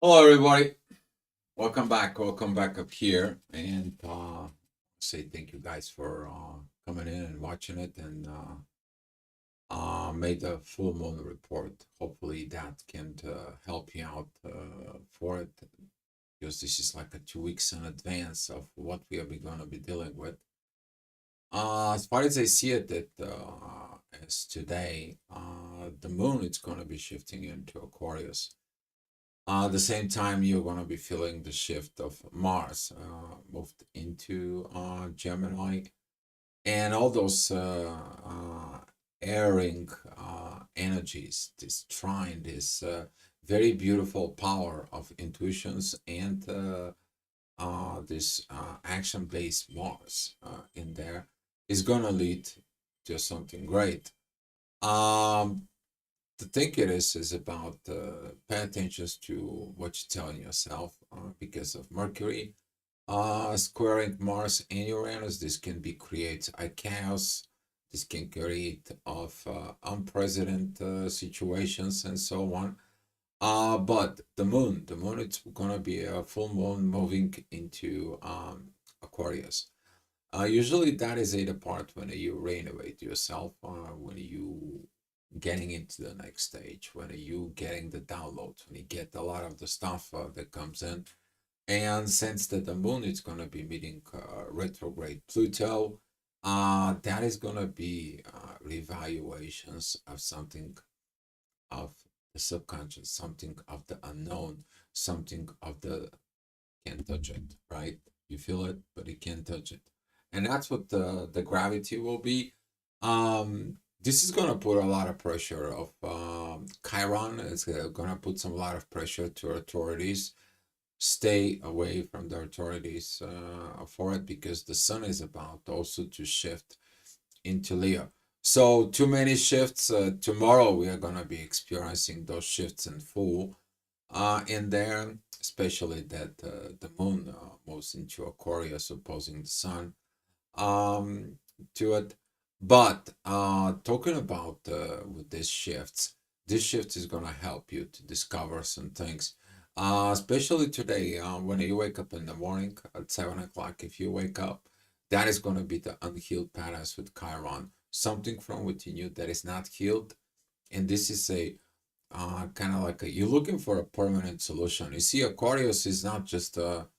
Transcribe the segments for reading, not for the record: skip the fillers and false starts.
Hello, everybody. Welcome back. Welcome back up here. And say thank you guys for coming in and watching it and made the full moon report. Hopefully, that can help you out for it because this is like a 2 weeks in advance of what we are going to be dealing with. As far as I see it, that as today, the moon is going to be shifting into Aquarius. At the same time, you're going to be feeling the shift of Mars moved into Gemini, and all those airing energies, this trine, this very beautiful power of intuitions, and this action-based Mars in there is going to lead to something great. Um, the thing it is about pay attention to what you're telling yourself because of Mercury squaring Mars and Uranus. This can be create a chaos. This can create of unprecedented situations and so on. But the moon, it's gonna be a full moon moving into Aquarius. Usually that is the part when you renovate yourself, when you getting into the next stage, when you getting the downloads, when you get a lot of the stuff that comes in. And since that the moon is going to be meeting retrograde Pluto, that is going to be revaluations of something of the subconscious, something of the unknown, something of the can't touch it, right? You feel it, but you can't touch it. And that's what the gravity will be. This is gonna put a lot of pressure of Chiron. It's gonna put some lot of pressure to authorities. Stay away from the authorities for it because the sun is about also to shift into Leo. So too many shifts. Tomorrow we are gonna be experiencing those shifts in full in there, especially that the moon moves into Aquarius, opposing the sun to it. But talking about with these shifts, this shift is gonna help you to discover some things. Especially today, when you wake up in the morning at 7 o'clock, if you wake up, that is gonna be the unhealed patterns with Chiron. Something from within you that is not healed, and this is a kind of like you're looking for a permanent solution. You see, Aquarius is not just you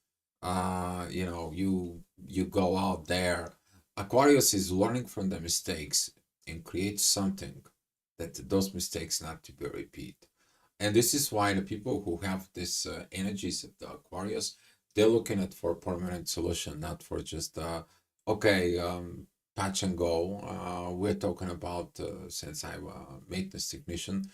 go out there. Aquarius is learning from the mistakes and create something that those mistakes not to be repeat. And this is why the people who have this energies of the Aquarius, they're looking at for permanent solution, not for just okay patch and go. We're talking about since I'm a maintenance technician,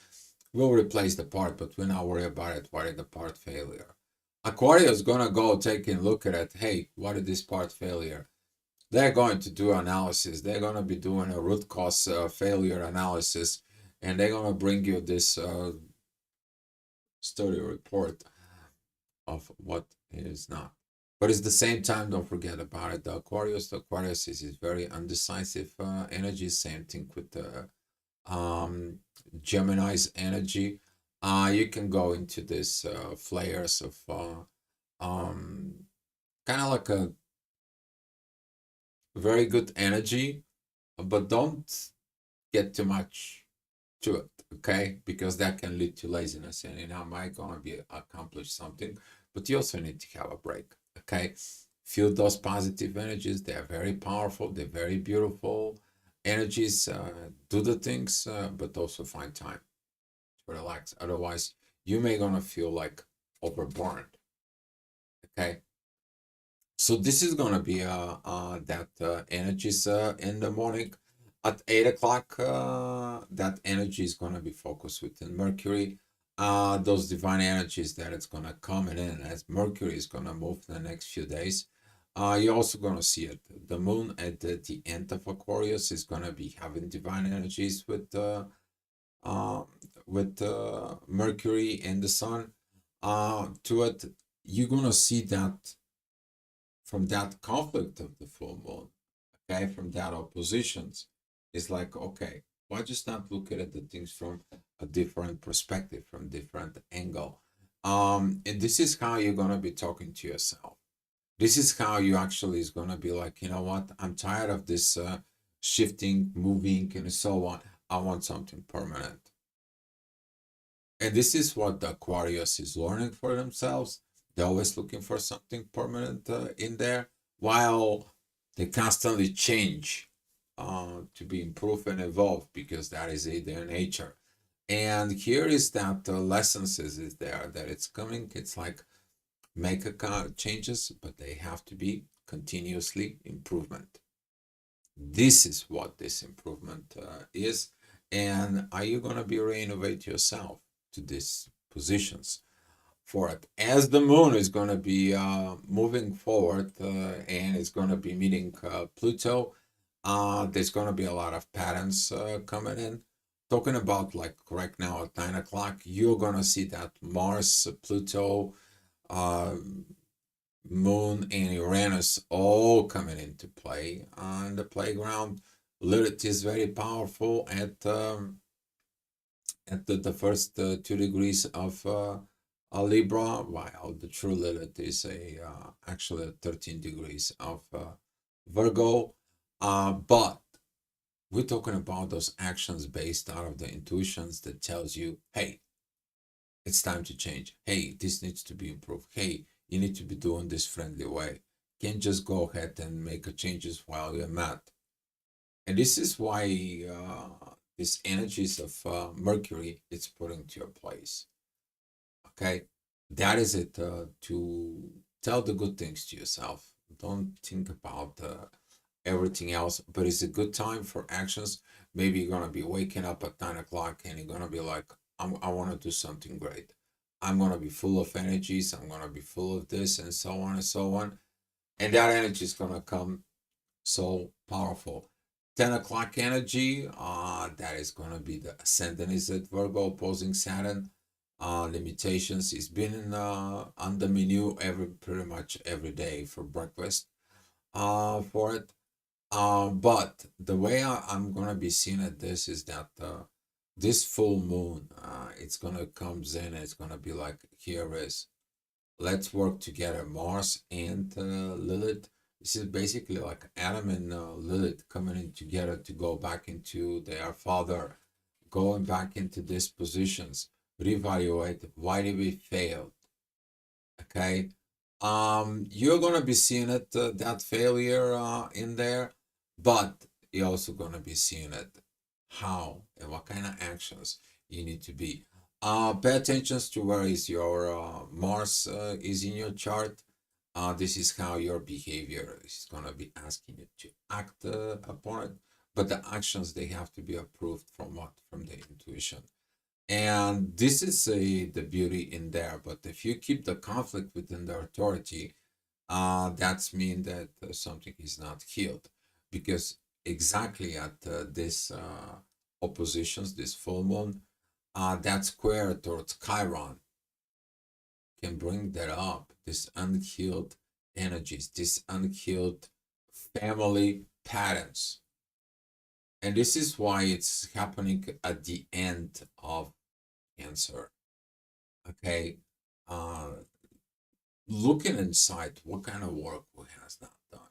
we'll replace the part, but we're not worried about it. What is the part failure? Aquarius is gonna go take a look at it. Hey, what is this part failure? They're going to do analysis. They're gonna be doing a root cause failure analysis, and they're gonna bring you this study report of what is not. But at the same time, don't forget about it. The Aquarius is very undecisive energy. Same thing with the Gemini's energy. You can go into this flares of kind of like a very good energy, but don't get too much to it, okay? Because that can lead to laziness, and you might gonna be accomplish something, but you also need to have a break, okay? Feel those positive energies. They're very powerful. They're very beautiful energies. Do the things, but also find time to relax. Otherwise, you may gonna feel like overburned, okay? So this is gonna be that energies in the morning at 8 o'clock. That energy is gonna be focused within Mercury. Those divine energies that it's gonna come in as Mercury is gonna move the next few days. You're also gonna see it. The moon at the end of Aquarius is gonna be having divine energies uh, with Mercury and the Sun. To it, you're gonna see that from that conflict of the full moon, okay, from that oppositions, it's like, okay, why just not look at the things from a different perspective, from different angle? And this is how you're gonna be talking to yourself. This is how you actually is gonna be like, you know what? I'm tired of this shifting, moving, and so on. I want something permanent. And this is what the Aquarius is learning for themselves. They're always looking for something permanent in there, while they constantly change to be improved and evolve because that is their nature. And here is that the lessons is there that it's coming. It's like make a changes, but they have to be continuously improvement. This is what this improvement is. And are you going to be reinnovate yourself to these positions for it? As the moon is going to be moving forward and it's going to be meeting Pluto, there's going to be a lot of patterns coming in. Talking about like right now at 9 o'clock, you're going to see that Mars, Pluto, uh, Moon and Uranus all coming into play on the playground. Lilith is very powerful at the first 2 degrees of Libra, while the true Lilith is actually 13 degrees of Virgo. But we're talking about those actions based out of the intuitions that tells you, hey, it's time to change. Hey, this needs to be improved. Hey, you need to be doing this friendly way. Can't just go ahead and make a changes while you're mad. And this is why these energies of Mercury it's put into your place. Okay, that is it. To tell the good things to yourself. Don't think about everything else. But it's a good time for actions. Maybe you're gonna be waking up at 9 o'clock and you're gonna be like, I want to do something great. I'm gonna be full of energies. I'm gonna be full of this and so on and so on. And that energy is gonna come so powerful. 10 o'clock energy, that is gonna be the ascendant is at Virgo opposing Saturn. Limitations is been on the menu pretty much every day for breakfast. For it. But the way I'm gonna be seeing at this is that this full moon, it's gonna comes in. It's gonna be like here is let's work together. Mars and Lilith. This is basically like Adam and Lilith coming in together to go back into their father, going back into these positions, reevaluate why did we fail. Okay, you're gonna be seeing it that failure in there, but you're also gonna be seeing it how and what kind of actions you need to be. Pay attention to where is your Mars is in your chart. This is how your behavior is gonna be asking you to act upon it, but the actions they have to be approved from what from the intuition. And this is the beauty in there. But if you keep the conflict within the authority, that's mean that something is not healed, because exactly at this oppositions, this full moon, that square towards Chiron can bring that up. This unhealed energies, this unhealed family patterns, and this is why it's happening at the end of Cancer. Okay, uh, looking inside, what kind of work we has not done?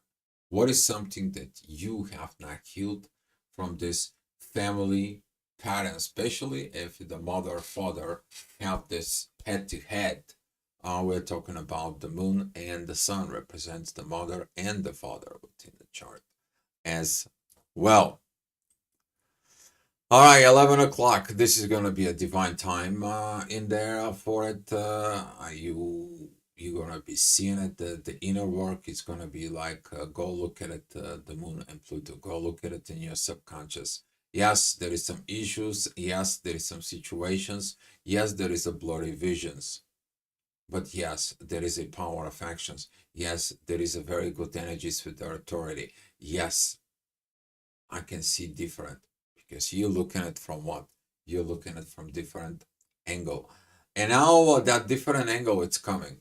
What is something that you have not healed from this family pattern, especially if the mother or father have this head to head? We're talking about the moon and the sun represents the mother and the father within the chart as well. All right, 11 o'clock. This is going to be a divine time in there for it. You're going to be seeing it. The inner work is going to be like, go look at it, the moon and Pluto. Go look at it in your subconscious. Yes, there is some issues. Yes, there is some situations. Yes, there is a blurry visions. But yes, there is a power of actions. Yes, there is a very good energies with the authority. Yes, I can see different because you're looking at from what? You're looking at from different angle. And now that different angle it's coming.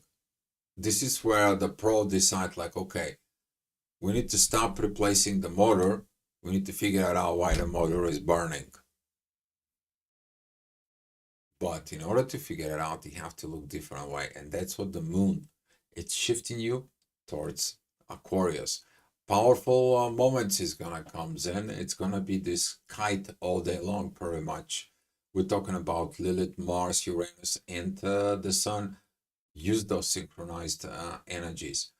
This is where the pro decide like, okay, we need to stop replacing the motor. We need to figure out why the motor is burning. But in order to figure it out, you have to look different way. And that's what the moon, it's shifting you towards Aquarius. Powerful moments is gonna comes in. It's gonna be this kite all day long, pretty much. We're talking about Lilith, Mars, Uranus, and the Sun. Use those synchronized energies.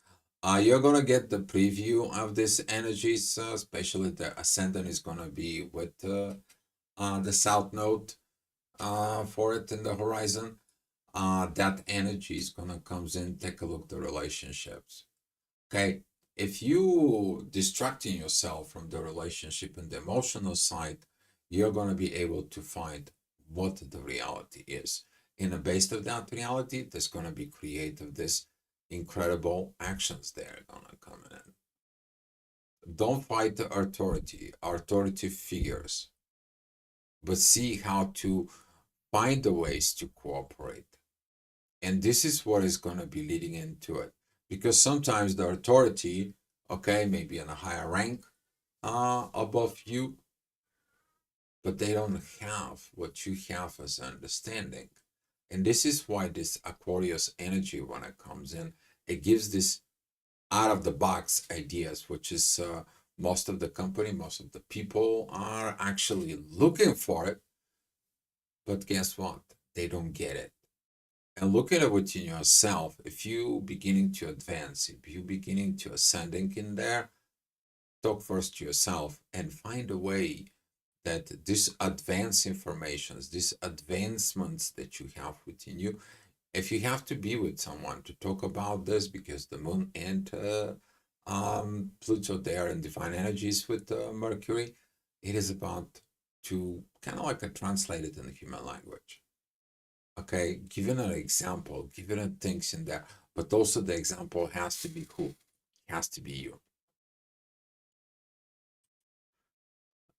You're gonna get the preview of these energies, especially the ascendant is gonna be with the south node for it in the horizon. That energy is gonna comes in. Take a look at the relationships. Okay, if you distracting yourself from the relationship and the emotional side, you're gonna be able to find what the reality is. In the base of that reality, there's gonna be creative this incredible actions there gonna come in. Don't fight the authority figures, but see how to find the ways to cooperate. And this is what is going to be leading into it. Because sometimes the authority, okay, maybe in a higher rank above you, but they don't have what you have as understanding. And this is why this Aquarius energy, when it comes in, it gives this out of the box ideas, which is most of the company, most of the people are actually looking for it. But guess what? They don't get it. And look at it within yourself. If you beginning to advance, if you beginning to ascending in there, talk first to yourself and find a way that this advanced informations, these advancements that you have within you, if you have to be with someone to talk about this, because the moon and Pluto, they are in divine energies with Mercury, it is about to kind of like a translate it in the human language. Okay, giving an example, giving it things in there, but also the example has to be who? It has to be you.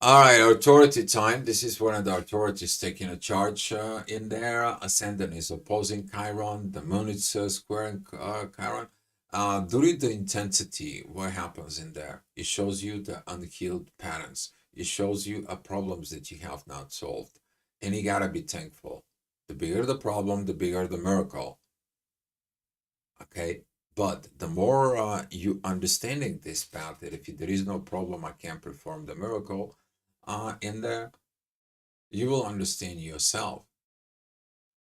All right, authority time. This is one of the authorities taking a charge in there. Ascendant is opposing Chiron. The moon is squaring Chiron. During the intensity, what happens in there? It shows you the unhealed patterns. It shows you problems that you have not solved. And you gotta be thankful. The bigger the problem, the bigger the miracle. Okay? But the more you understanding this path, that if there is no problem, I can't perform the miracle in there, you will understand yourself.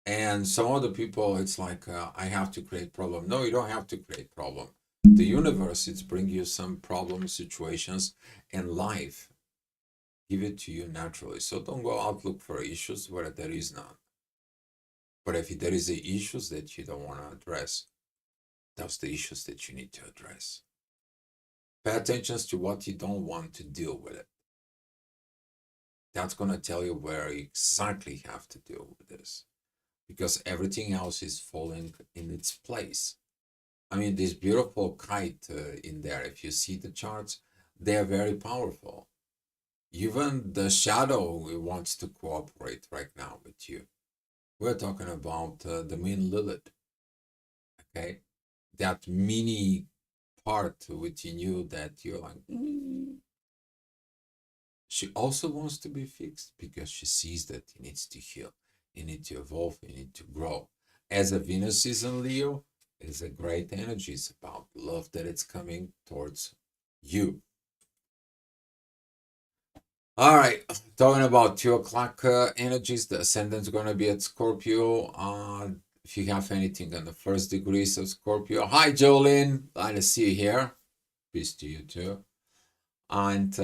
And some other people, it's like, I have to create problem. No, you don't have to create problem. The universe, it's bring you some problem situations in life. Give it to you naturally. So don't go out look for issues where there is none. But if there is the issues that you don't want to address, that's the issues that you need to address. Pay attention to what you don't want to deal with it. That's going to tell you where you exactly have to deal with this, because everything else is falling in its place. I mean, this beautiful kite in there, if you see the charts, they are very powerful. Even the shadow wants to cooperate right now with you. We're talking about the main Lilith, okay? That mini part within you that you're like, She also wants to be fixed because she sees that it needs to heal, it needs to evolve, it needs to grow. As a Venus is in Leo, it is a great energy. It's about love that it's coming towards you. All right, talking about 2 o'clock energies, the ascendant's going to be at Scorpio. If you have anything on the first degrees of Scorpio, hi Jolene, glad to see you here. Peace to you too. And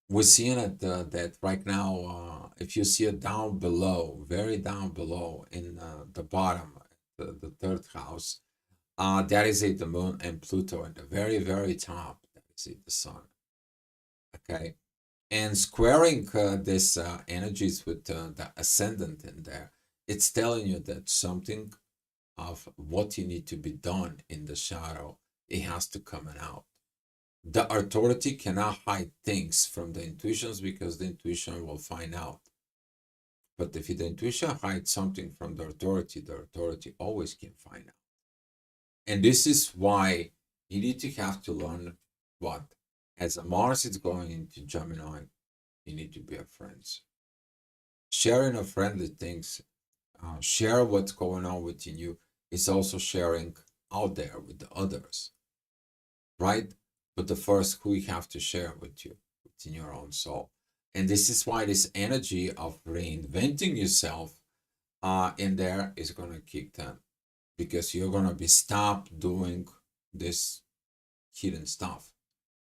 we're seeing it that right now, if you see it down below, very down below in the bottom, the third house, that is it, the moon and Pluto. At the very, very top, that is it, the sun. Okay. And squaring this energies with the ascendant in there, it's telling you that something of what you need to be done in the shadow, it has to come out. The authority cannot hide things from the intuitions because the intuition will find out. But if the intuition hides something from the authority always can find out. And this is why you need to have to learn what? As Mars is going into Gemini, you need to be a friend. Sharing of friendly things, share what's going on within you, is also sharing out there with the others, right? But the first, who you have to share with you, within your own soul. And this is why this energy of reinventing yourself in there is going to kick in, because you're going to be stopped doing this hidden stuff.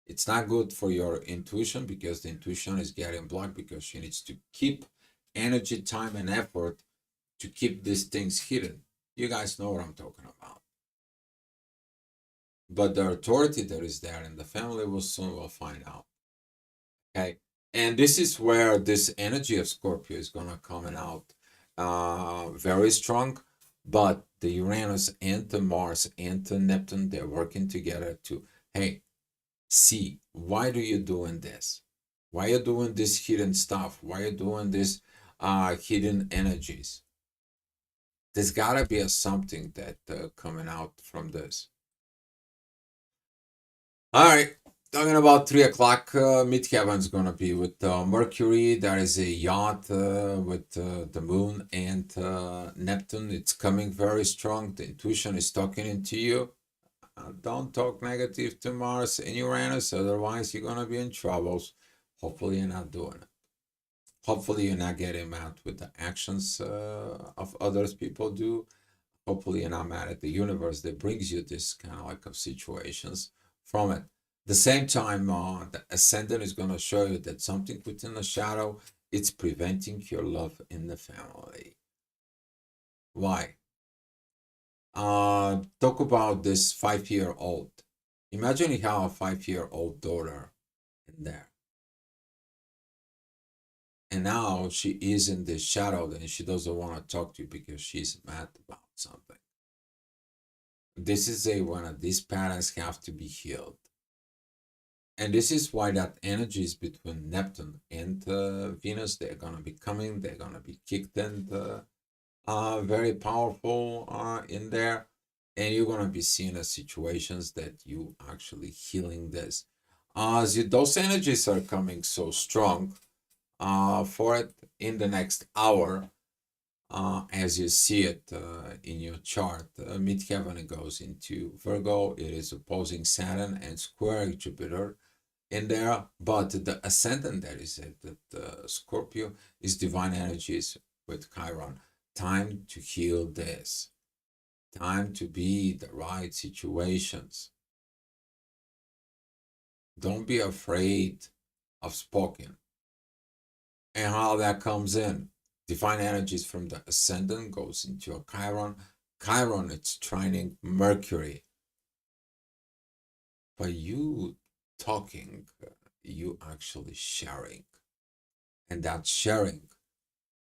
It's not good for your intuition, because the intuition is getting blocked, because she needs to keep energy, time, and effort to keep these things hidden. You guys know what I'm talking about. But the authority that is there in the family will soon will find out. Okay. And this is where this energy of Scorpio is gonna come out very strong. But the Uranus and the Mars and the Neptune, they're working together to, hey, see, why do you doing this? Why are you doing this hidden stuff? Why are you doing this hidden energies? There's gotta be a something that coming out from this. All right, talking about 3 o'clock, midheaven's gonna be with Mercury. There is a yacht with the moon and Neptune. It's coming very strong. The intuition is talking into you. Don't talk negative to Mars and Uranus, otherwise you're gonna be in troubles. Hopefully you're not doing it. Hopefully you're not getting mad with the actions of others people do. Hopefully you're not mad at the universe that brings you this kind of like of situations from it. The same time, the ascendant is going to show you that something within the shadow, it's preventing your love in the family. Why? Talk about this 5-year-old. Imagine you have a 5-year-old daughter in there. And now she is in this shadow and she doesn't want to talk to you because she's mad about something. This is when these patterns have to be healed. And this is why that energy is between Neptune and Venus. They're going to be coming, they're going to be kicked in, very powerful in there. And you're going to be seeing the situations that you actually healing this. Those energies are coming so strong for it in the next hour. As you see it in your chart, midheaven goes into Virgo. It is opposing Saturn and square Jupiter in there, but the ascendant that is it, that Scorpio is divine energies with Chiron. Time to heal this. Time to be the right situations. Don't be afraid of spoken. And how that comes in. Divine energies from the ascendant goes into a Chiron. Chiron, it's trining Mercury. By you talking, you actually sharing. And that sharing,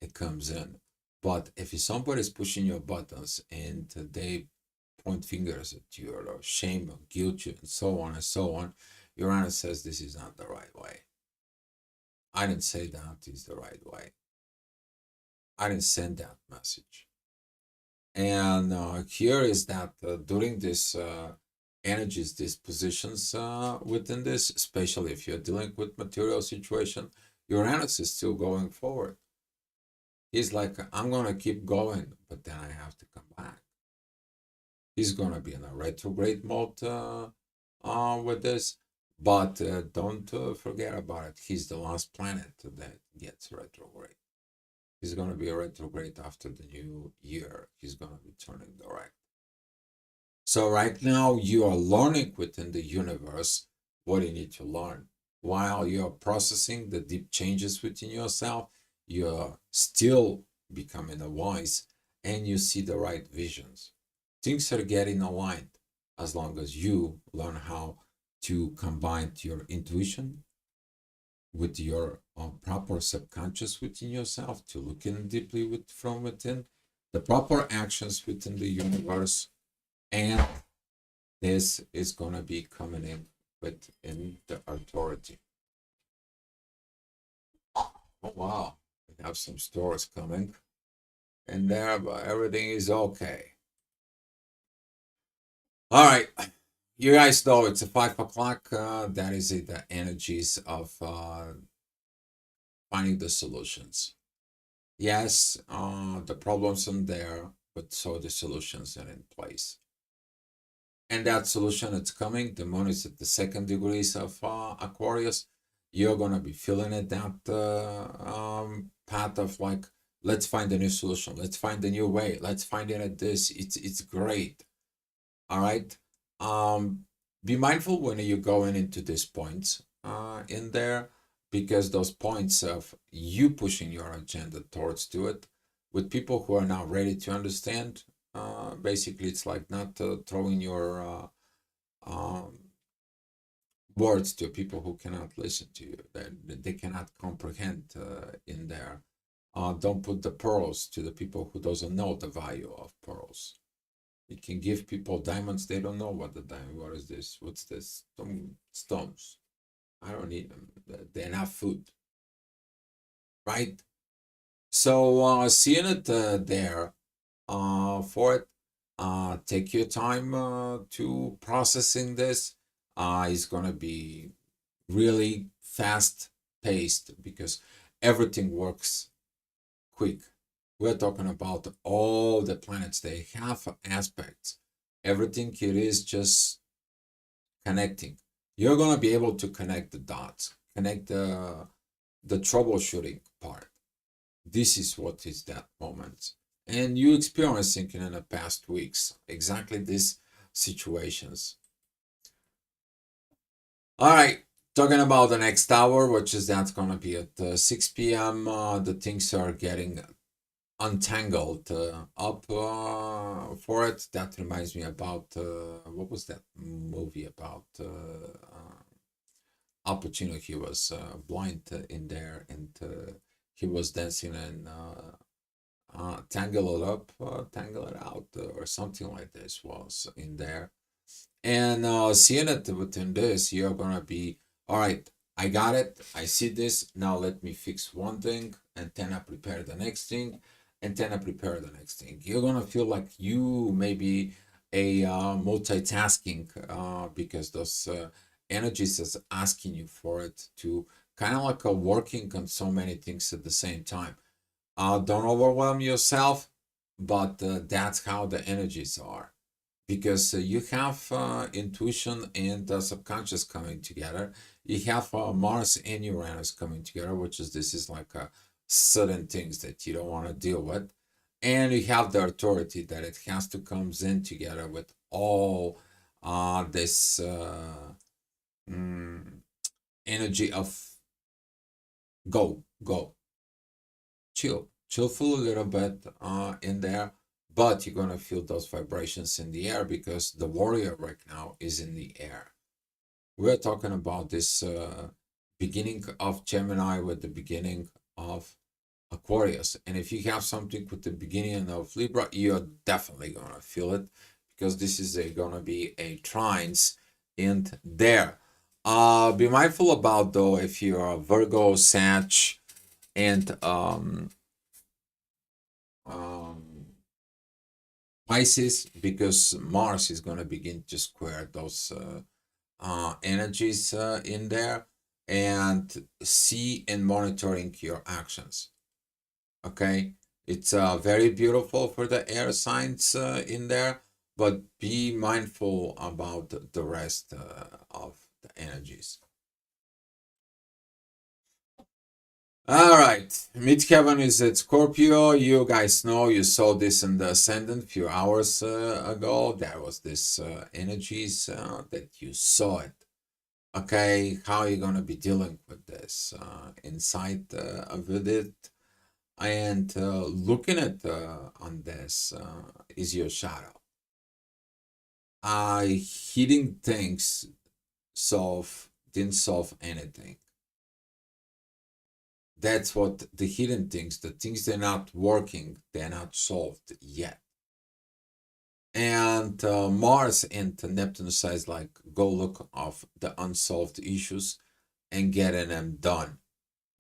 it comes in. But if somebody's pushing your buttons and they point fingers at you or shame or guilt you and so on and so on, Uranus says this is not the right way. I didn't say that is the right way. I didn't send that message. And here is that during this energies, these positions within this, especially if you're dealing with material situation, Uranus is still going forward. He's like, I'm going to keep going, but then I have to come back. He's going to be in a retrograde mode with this, but don't forget about it. He's the last planet that gets retrograde. He's going to be a retrograde after the new year. He's going to be turning direct. So right now you are learning within the universe what you need to learn. While you're processing the deep changes within yourself, you're still becoming a wise and you see the right visions. Things are getting aligned as long as you learn how to combine your intuition with your proper subconscious within yourself, to look in deeply from within, the proper actions within the universe, and this is going to be coming in within the authority. Oh wow, we have some stores coming in there, but everything is okay. All right, you guys know it's a 5 o'clock. That is it, the energies of finding the solutions. Yes, the problems are there, but so the solutions are in place. And that solution it's coming. The moon is at the second degrees of Aquarius. You're gonna be feeling it that path of like, let's find a new solution. Let's find a new way. Let's find it at this. It's great. All right. Be mindful when you're going into these points in there, because those points of you pushing your agenda towards to it with people who are not ready to understand. Basically, it's like not throwing your um, words to people who cannot listen to you, that they cannot comprehend in there. Don't put the pearls to the people who doesn't know the value of pearls. You can give people diamonds, they don't know what the diamond, what is this, what's this, some stones. I don't need them, they're not food, right? So seeing it there for it, take your time to processing this. It's gonna be really fast paced because everything works quick. We're talking about all the planets. They have aspects. Everything it is just connecting. You're gonna be able to connect the dots, connect the troubleshooting part. This is what is that moment. And you experiencing in the past weeks exactly these situations. All right, talking about the next hour, which is that's gonna be at 6 p.m. The things are getting untangled up for it. That reminds me about what was that movie about? Al Pacino. He was blind in there, and he was dancing and tangle it up, tangle it out, or something like this was in there. And seeing it within this, you're gonna be all right. I got it. I see this. Now let me fix one thing, and then I prepare the next thing, and then I prepare the next thing. You're gonna feel like you may be a multitasking because those energies is asking you for it to kind of like a working on so many things at the same time. Don't overwhelm yourself, but that's how the energies are, because you have intuition and the subconscious coming together. You have Mars and Uranus coming together, which is this is like sudden things that you don't want to deal with, and you have the authority that it has to comes in together with all this mm, energy of go, chill for a little bit in there, but you're gonna feel those vibrations in the air because the warrior right now is in the air. We're talking about this beginning of Gemini with the beginning of Aquarius, and if you have something with the beginning of Libra, you're definitely gonna feel it because this is gonna be a trines in there. Be mindful about though if you're a Virgo, Sag, and um, Pisces, because Mars is going to begin to square those energies in there, and see and monitoring your actions. Okay, it's very beautiful for the air signs in there, but be mindful about the rest of the energies. All right, midheaven is at Scorpio. You guys know you saw this in the ascendant a few hours ago. There was this energies that you saw it. Okay, how are you gonna be dealing with this inside with it? And looking at on this is your shadow. Hitting things didn't solve anything. That's what the hidden things, the things they're not working, they're not solved yet. And Mars and Neptune says like, go look of the unsolved issues and getting them done,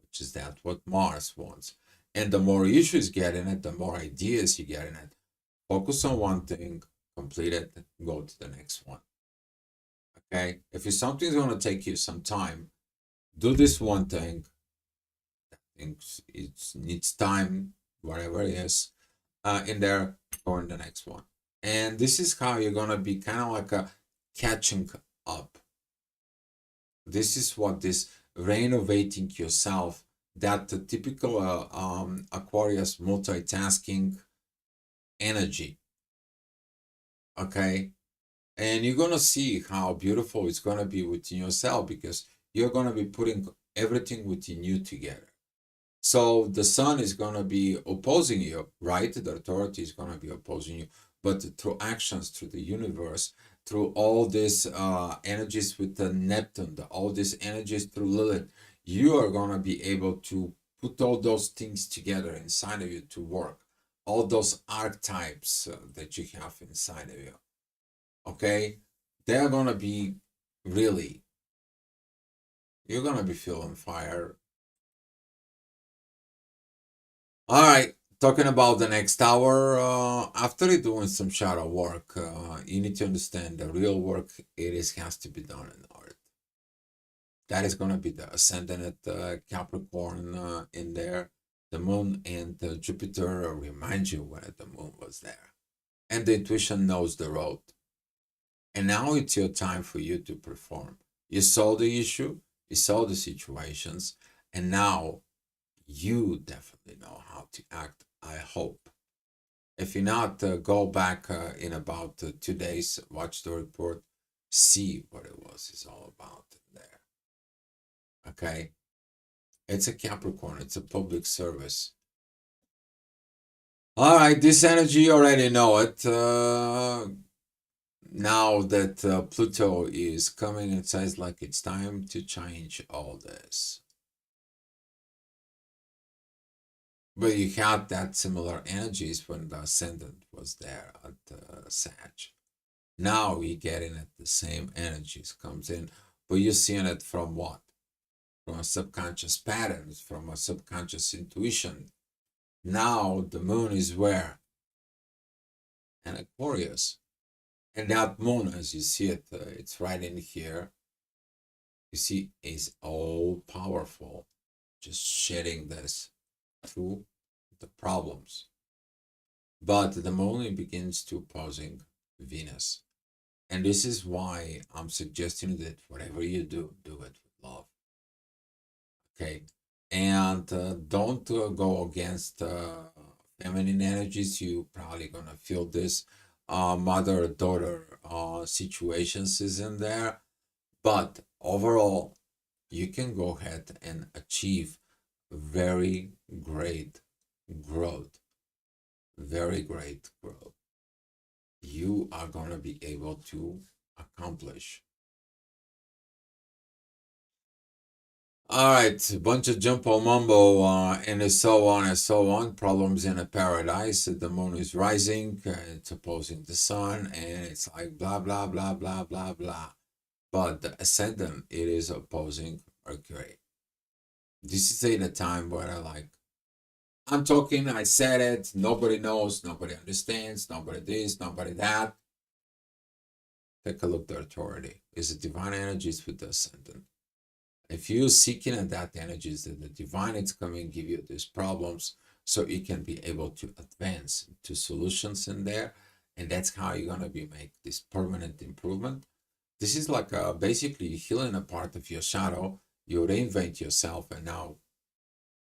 which is that what Mars wants. And the more issues get in it, the more ideas you get in it. Focus on one thing, complete it, go to the next one. Okay, if it's something's going to take you some time, do this one thing. It needs time. whatever it is, in there, go in the next one. And this is how you're gonna be kind of like a catching up. This is what this renovating yourself, that the typical Aquarius multitasking energy. Okay, and you're gonna see how beautiful it's gonna be within yourself, because you're gonna be putting everything within you together. So the sun is gonna be opposing you, right? The authority is gonna be opposing you, but through actions, through the universe, through all these energies with the Neptune, all these energies through Lilith, you are gonna be able to put all those things together inside of you to work. All those archetypes that you have inside of you. Okay, they're gonna be really, you're gonna be feeling fire. All right, talking about the next hour, after doing some shadow work, you need to understand the real work, it is has to be done in art. That is gonna be the ascendant at Capricorn in there. The moon and Jupiter remind you when the moon was there. And the intuition knows the road. And now it's your time for you to perform. You saw the issue, you saw the situations, and now you definitely know how to act, I hope. If you're not, go back in about 2 days, watch the report, see what it was is all about in there. Okay? It's a Capricorn, it's a public service. All right, this energy, you already know it. Now that Pluto is coming, it says like it's time to change all this. But you had that similar energies when the ascendant was there at Sag. Now you're getting it, the same energies comes in, but you're seeing it from what? From a subconscious patterns, from a subconscious intuition. Now the moon is where? In Aquarius. And that moon, as you see it, it's right in here. You see, is all powerful, just shedding this through the problems. But the moon begins to opposing Venus. And this is why I'm suggesting that whatever you do, do it with love. Okay? And don't go against feminine energies. You probably gonna feel this mother-daughter situations is in there. But overall, you can go ahead and achieve very great growth. Very great growth. You are going to be able to accomplish. All right, a bunch of jumbo mumbo and so on and so on. Problems in a paradise. The moon is rising, it's opposing the sun, and it's like blah, blah, blah, blah, blah, blah. But the ascendant, it is opposing Mercury. This is in a time where I'm talking, I said it, nobody knows, nobody understands, nobody this, nobody that. Take a look at the authority. Is it divine energies with the ascendant? If you're seeking at that energies, that the divine is coming give you these problems, so you can be able to advance to solutions in there, and that's how you're gonna be make this permanent improvement. This is like basically healing a part of your shadow. You reinvent yourself, and now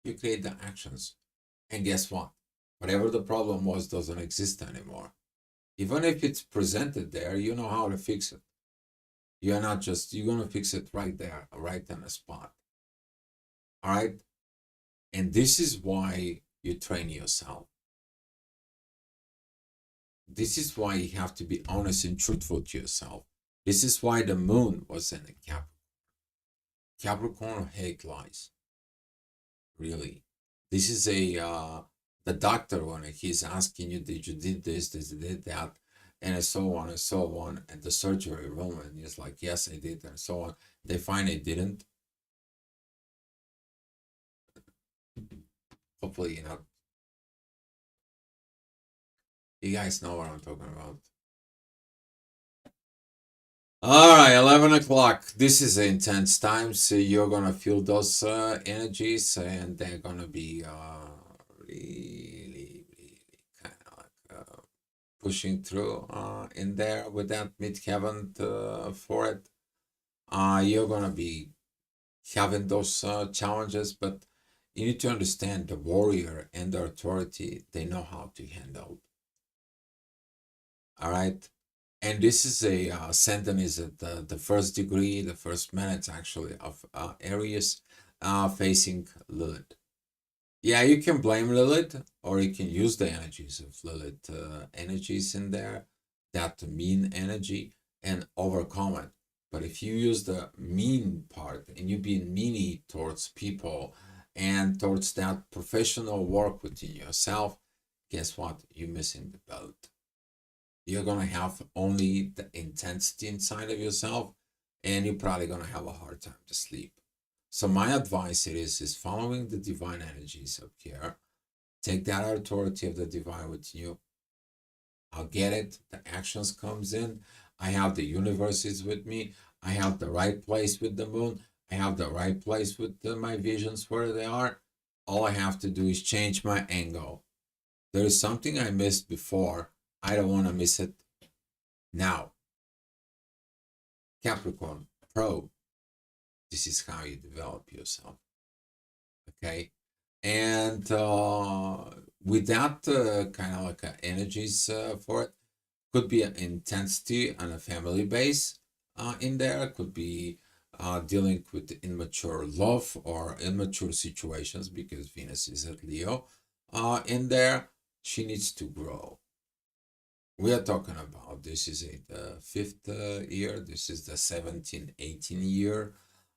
you create the actions. And guess what? Whatever the problem was doesn't exist anymore. Even if it's presented there, you know how to fix it. You're not just, you're going to fix it right there, right on the spot. All right? And this is why you train yourself. This is why you have to be honest and truthful to yourself. This is why the moon was in a Capricorn. Capricorn hate lies. Really. This is the doctor when he's asking you, did you did this, did that, and so on and so on, and the surgery room, and he's like, yes, I did, and so on. They find I didn't. Hopefully, you guys know what I'm talking about. All right, 11 o'clock. This is intense time, so you're gonna feel those energies, and they're gonna be really pushing through in there with that midheaven for it. You're gonna be having those challenges, but you need to understand the warrior and the authority, they know how to handle. All right. And this is a sentence is at the first degree, the first minutes actually of Aries facing Lilith. Yeah, you can blame Lilith, or you can use the energies of Lilith energies in there, that mean energy, and overcome it. But if you use the mean part and you be meany towards people and towards that professional work within yourself, guess what? You're missing the boat. You're gonna have only the intensity inside of yourself, and you're probably gonna have a hard time to sleep. So my advice is following the divine energies of here. Take that authority of the divine with you. I'll get it. The actions comes in. I have the universes with me. I have the right place with the moon. I have the right place with my visions where they are. All I have to do is change my angle. There is something I missed before. I don't want to miss it now. Capricorn, Pro. This is how you develop yourself. Okay. And with that kind of like energies for it, could be an intensity on a family base in there, could be dealing with immature love or immature situations because Venus is at Leo in there. She needs to grow. We are talking about this is the fifth year, this is the 17, 18 year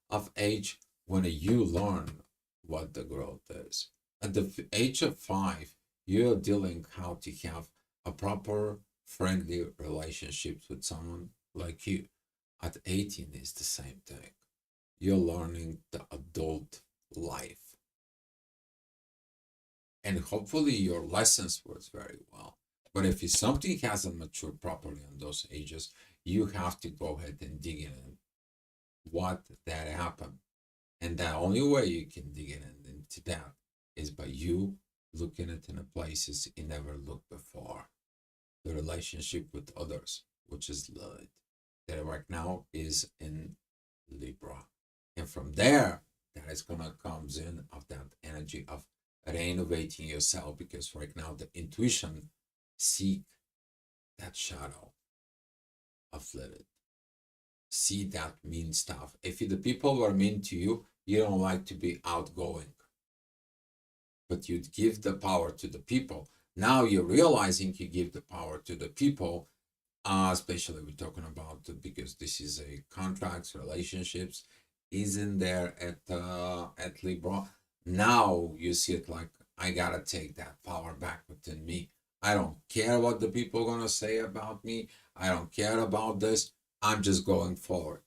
of age when you learn what the growth is. At the age of 5, you're dealing how to have a proper friendly relationships with someone like you. At 18 is the same thing. You're learning the adult life. And hopefully your lessons works very well. But if something hasn't matured properly on those ages, you have to go ahead and dig in what that happened. And the only way you can dig in into that is by you looking at in the places you never looked before. The relationship with others, which is Lilith, that right now is in Libra. And from there, that is gonna comes in of that energy of renovating yourself, because right now the intuition seek that shadow of Lilith. See that mean stuff. If the people were mean to you, you don't like to be outgoing, but you'd give the power to the people. Now you're realizing you give the power to the people, especially we're talking about because this is a contracts, relationships, isn't there at Libra. Now you see it like I gotta take that power back within me. I don't care what the people are gonna say about me. I don't care about this. I'm just going forward.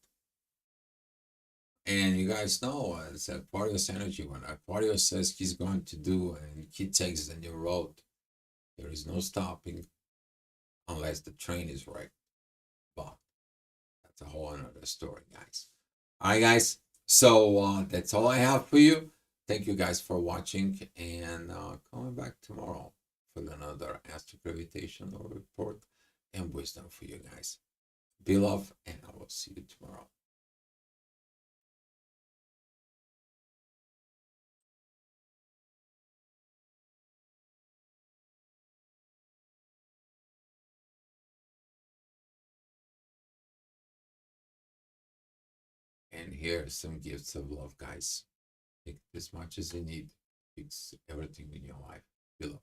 And you guys know it's Aquarius energy. When Aquarius says he's going to do and he takes the new road, there is no stopping unless the train is right. But that's a whole another story, guys. All right, guys. So that's all I have for you. Thank you guys for watching, and coming back tomorrow for another astrogravitational report and wisdom for you guys. Be love, and I will see you tomorrow. And here are some gifts of love, guys. Take as much as you need. Fix everything in your life. Be love.